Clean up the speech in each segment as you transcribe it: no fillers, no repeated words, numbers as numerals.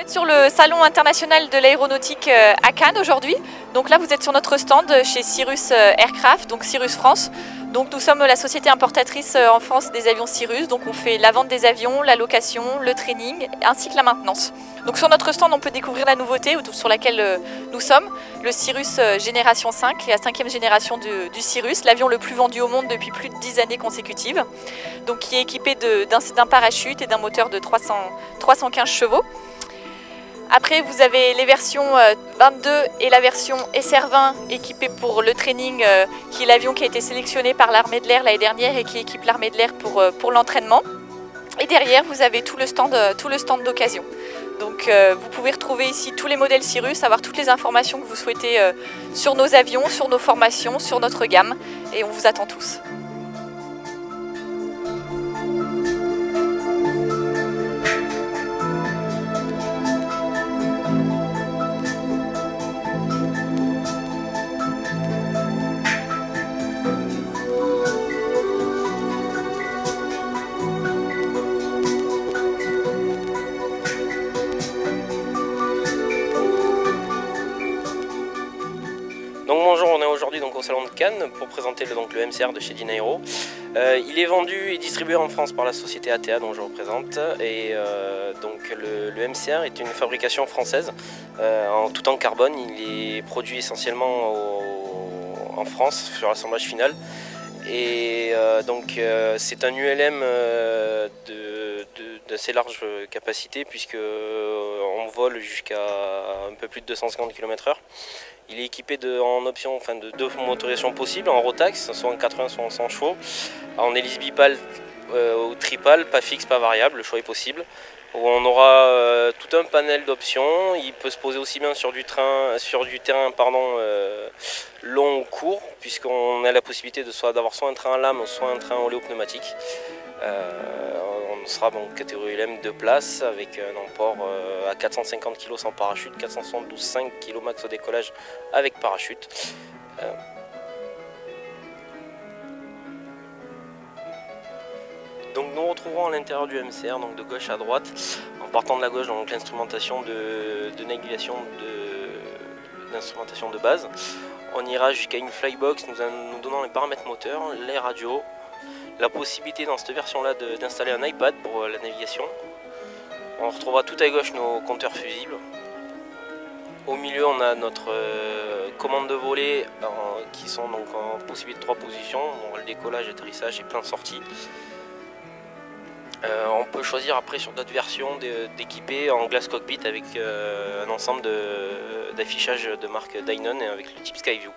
sur le salon international de l'aéronautique à Cannes aujourd'hui. Donc là vous êtes sur notre stand chez Cirrus Aircraft, donc Cirrus France. Donc nous sommes la société importatrice en France des avions Cirrus, donc on fait la vente des avions, la location, le training ainsi que la maintenance. Donc sur notre stand on peut découvrir la nouveauté sur laquelle nous sommes, le Cirrus Génération 5, la 5e génération du Cirrus, l'avion le plus vendu au monde depuis plus de 10 années consécutives, donc qui est équipé d'un parachute et d'un moteur de 315 chevaux. Après, vous avez les versions 22 et la version SR20 équipée pour le training, qui est l'avion qui a été sélectionné par l'armée de l'air l'année dernière et qui équipe l'armée de l'air pour l'entraînement. Et derrière, vous avez tout le stand d'occasion. Donc, vous pouvez retrouver ici tous les modèles Cirrus, avoir toutes les informations que vous souhaitez sur nos avions, sur nos formations, sur notre gamme. Et on vous attend tous. Donc bonjour, on est aujourd'hui au salon de Cannes pour présenter le MCR de chez Dinaero. Il est vendu et distribué en France par la société ATA dont je représente, et le MCR est une fabrication française tout en carbone. Il est produit essentiellement en France sur l'assemblage final, et c'est un ULM d'assez large capacité puisque on vole jusqu'à un peu plus de 250 km/h. Il est équipé de deux motorisations possibles en Rotax, soit en 80 soit en 100 chevaux, en hélice bipale ou tripale, pas fixe, pas variable, le choix est possible. Où on aura tout un panel d'options. Il peut se poser aussi bien sur du terrain long ou court, puisqu'on a la possibilité d'avoir soit un train à lame, soit un train oléopneumatique. On sera catégorie LM 2 places avec un emport à 450 kg sans parachute, 472,5 kg max au décollage avec parachute. Donc nous retrouverons à l'intérieur du MCR, de gauche à droite, en partant de la gauche, l'instrumentation de navigation d'instrumentation de base. On ira jusqu'à une flybox nous donnant les paramètres moteurs, les radios, la possibilité dans cette version-là d'installer un iPad pour la navigation. On retrouvera tout à gauche nos compteurs fusibles. Au milieu, on a notre commande de volée qui sont en possibilité de 3 positions, le décollage, atterrissage et plein de sorties. On peut choisir après sur d'autres versions d'équiper en glace cockpit avec un ensemble d'affichage de marque Dynon et avec le type Skyview.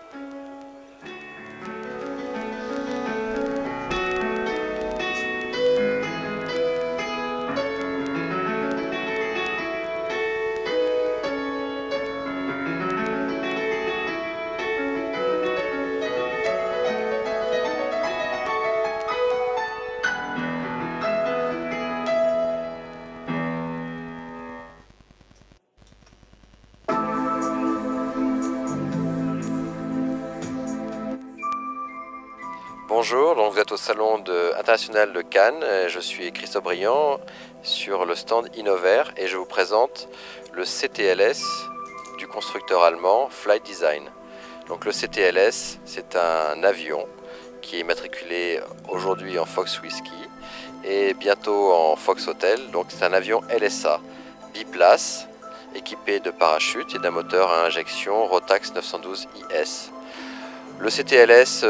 Bonjour, vous êtes au salon international de Cannes. Je suis Christophe Briand sur le stand Innover et je vous présente le CTLS du constructeur allemand Flight Design. Donc le CTLS, c'est un avion qui est matriculé aujourd'hui en Fox Whiskey et bientôt en Fox Hotel. Donc c'est un avion LSA biplace équipé de parachute et d'un moteur à injection Rotax 912 IS. Le CTLS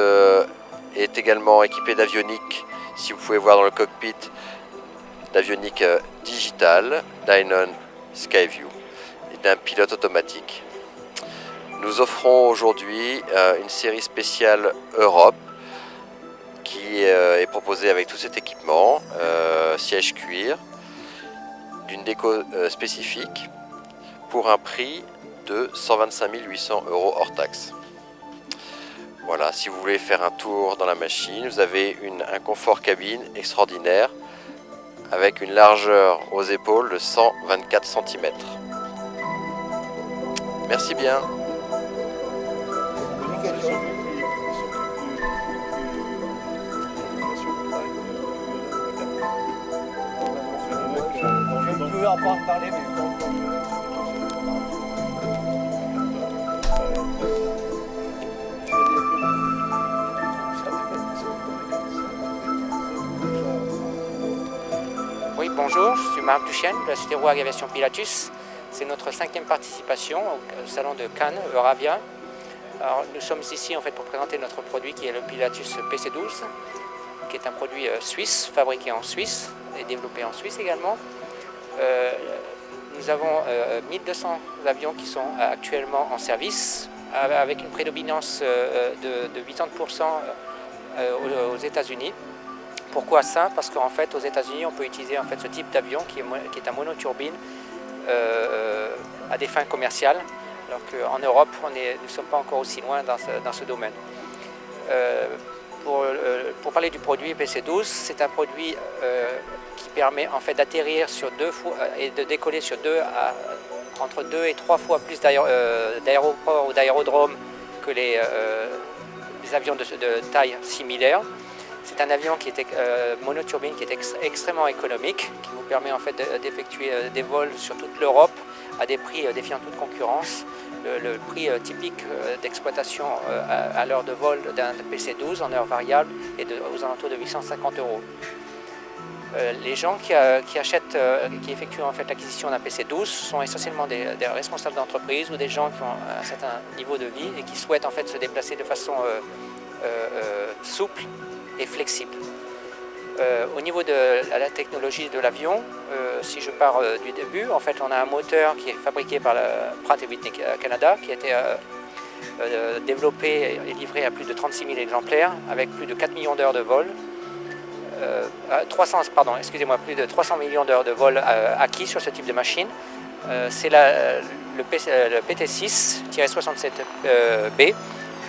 est également équipé d'avionique, si vous pouvez voir dans le cockpit, d'avionique digitale, Dynon Skyview, et d'un pilote automatique. Nous offrons aujourd'hui une série spéciale Europe qui est proposée avec tout cet équipement, siège cuir, d'une déco spécifique, pour un prix de 125 800 € hors taxe. Voilà, si vous voulez faire un tour dans la machine, vous avez un confort cabine extraordinaire avec une largeur aux épaules de 124 cm. Merci bien. Vous pouvez en prendre dans les maisons. Oui, bonjour, je suis Marc Duchesne de la société Rouag Aviation Pilatus. C'est notre 5e participation au salon de Cannes, Euravia. Alors, nous sommes ici en fait pour présenter notre produit qui est le Pilatus PC12, qui est un produit suisse, fabriqué en Suisse et développé en Suisse également. Nous avons 1200 avions qui sont actuellement en service, avec une prédominance de 80% aux États-Unis. Pourquoi ça? Parce qu'en fait, aux États-Unis, on peut utiliser en fait ce type d'avion qui est un monoturbine à des fins commerciales, alors qu'en Europe, nous ne sommes pas encore aussi loin dans ce domaine. Pour parler du produit PC12, c'est un produit qui permet en fait d'atterrir sur 2 fois et de décoller sur entre 2 et 3 fois plus d'aéroports ou d'aérodromes que les avions de taille similaire. C'est un avion qui est monoturbine qui est extrêmement économique, qui vous permet en fait d'effectuer des vols sur toute l'Europe à des prix défiant toute concurrence. Le prix typique d'exploitation à l'heure de vol d'un PC12 en heure variable est aux alentours de 850 €. Les gens qui effectuent en fait l'acquisition d'un PC12 sont essentiellement des responsables d'entreprise ou des gens qui ont un certain niveau de vie et qui souhaitent en fait se déplacer de façon souple et flexible. Au niveau de la technologie de l'avion, si je pars du début, en fait on a un moteur qui est fabriqué par la Pratt & Whitney Canada, qui a été développé et livré à plus de 36 000 exemplaires, avec plus de 4 millions d'heures de vol, plus de 300 millions d'heures de vol acquis sur ce type de machine. C'est le PT6-67B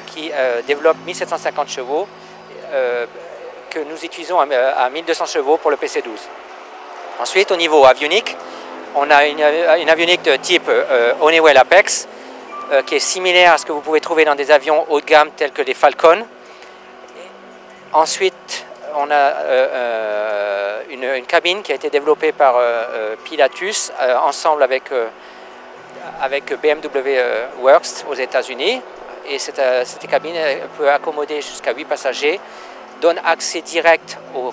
qui développe 1750 chevaux, que nous utilisons à 1200 chevaux pour le PC12. Ensuite, au niveau avionique, on a une avionique de type Honeywell Apex, qui est similaire à ce que vous pouvez trouver dans des avions haut de gamme tels que les Falcon. Ensuite, on a une cabine qui a été développée par Pilatus ensemble avec BMW Works aux États-Unis. Et cette cabine peut accommoder jusqu'à 8 passagers, donne accès direct aux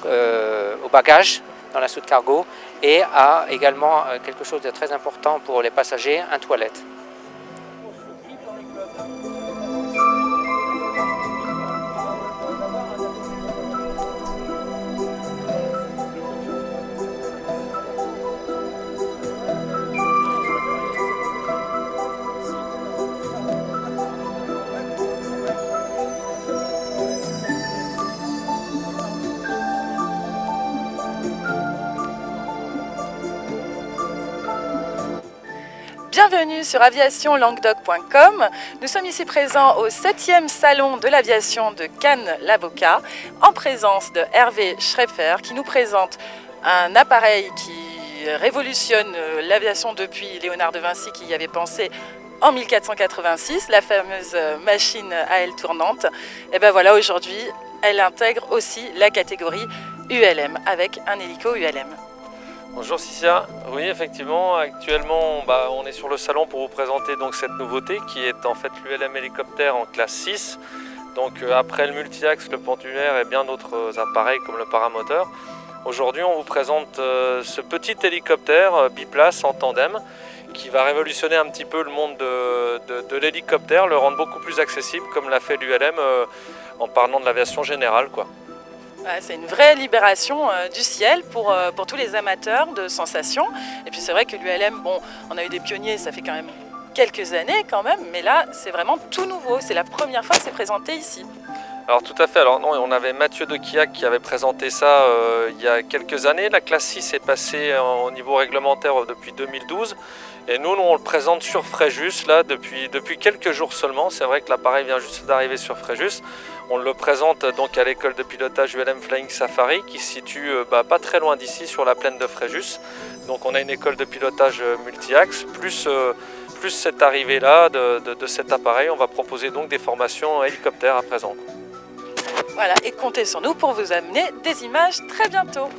bagages dans la soute cargo et a également quelque chose de très important pour les passagers, un toilette. Bienvenue sur aviationlanguedoc.com. Nous sommes ici présents au 7e salon de l'aviation de Cannes-la-Boca en présence de Hervé Schreffer qui nous présente un appareil qui révolutionne l'aviation depuis Léonard de Vinci qui y avait pensé en 1486, la fameuse machine à aile tournante. Et bien voilà, aujourd'hui, elle intègre aussi la catégorie ULM avec un hélico ULM. Bonjour Cicia, oui effectivement actuellement on est sur le salon pour vous présenter donc cette nouveauté qui est en fait l'ULM hélicoptère en classe 6. Donc après le multi-axe, le pendulaire et bien d'autres appareils comme le paramoteur. Aujourd'hui on vous présente ce petit hélicoptère biplace en tandem qui va révolutionner un petit peu le monde de l'hélicoptère, le rendre beaucoup plus accessible comme l'a fait l'ULM en parlant de l'aviation générale, quoi. C'est une vraie libération du ciel pour tous les amateurs de sensations. Et puis c'est vrai que l'ULM, bon, on a eu des pionniers, ça fait quand même quelques années quand même, mais là c'est vraiment tout nouveau, c'est la première fois que c'est présenté ici. Alors tout à fait, alors non, on avait Mathieu de Quillac qui avait présenté ça il y a quelques années. La classe 6 est passée au niveau réglementaire depuis 2012 et nous on le présente sur Fréjus là depuis quelques jours seulement. C'est vrai que l'appareil vient juste d'arriver sur Fréjus. On le présente donc à l'école de pilotage ULM Flying Safari qui se situe pas très loin d'ici sur la plaine de Fréjus. Donc on a une école de pilotage multi-axe plus cette arrivée là de cet appareil. On va proposer donc des formations hélicoptères à présent. Voilà, et comptez sur nous pour vous amener des images très bientôt.